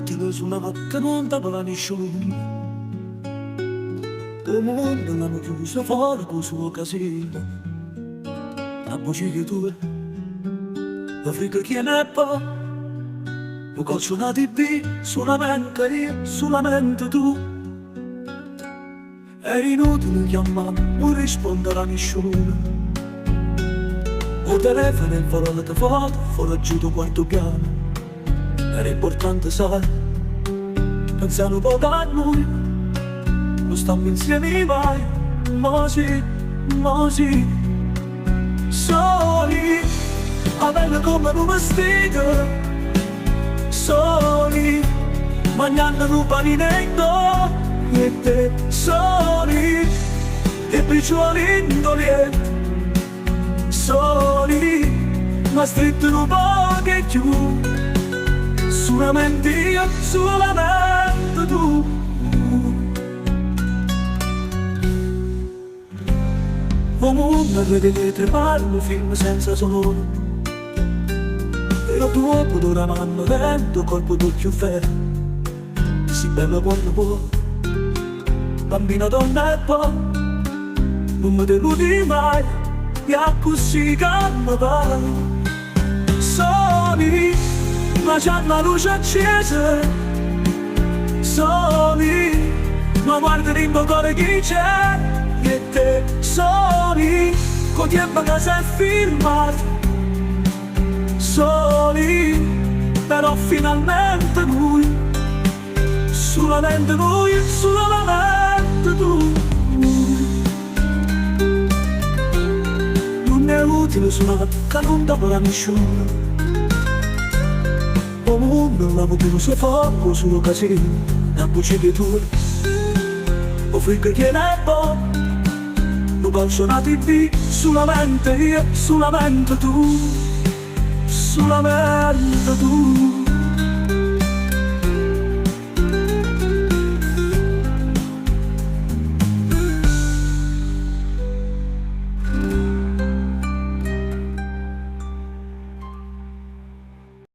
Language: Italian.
inutile su una macchina non parla nessuno. Il mondo l'hanno chiuso fuori con il suo casino. La voce che tu la frega chi ne è pa. Lo calcio una TV, solamente io, solamente tu. È inutile chiamare, non rispondere a nessuno. O telefono in fuori te foto, fuori giù tu quarto piano. Era importante sai, pensare un po' a noi. Non stiamo insieme mai, ma sì, ma sì. Soli, a bella come un vestito. Soli, mangiando un paninetto. E te soli, e piccioli indolieti. Soli, ma stretto un po' che più. Solamente io, solamente tu. O mondo a vedere parlo film senza sonoro. E lo tuo pudore m'hanno vento, colpo d'occhio ferro. Si bella quando può, bambina donna e poi. Non mi deludi mai, e a così che mi va. Soli, ma c'è una luce accesa. Soli, ma guarda in cuore chi c'è. E te soli, con tempo che sei firmato. Soli, però finalmente noi. Solamente noi, solamente tu. Non è utile suonare, che non parla nessuno. O mondo la potevo se farlo solo casino. La voce che tu o frega che ne è buono. Lo calcio una TV, solamente io, solamente tu. Solamente tu.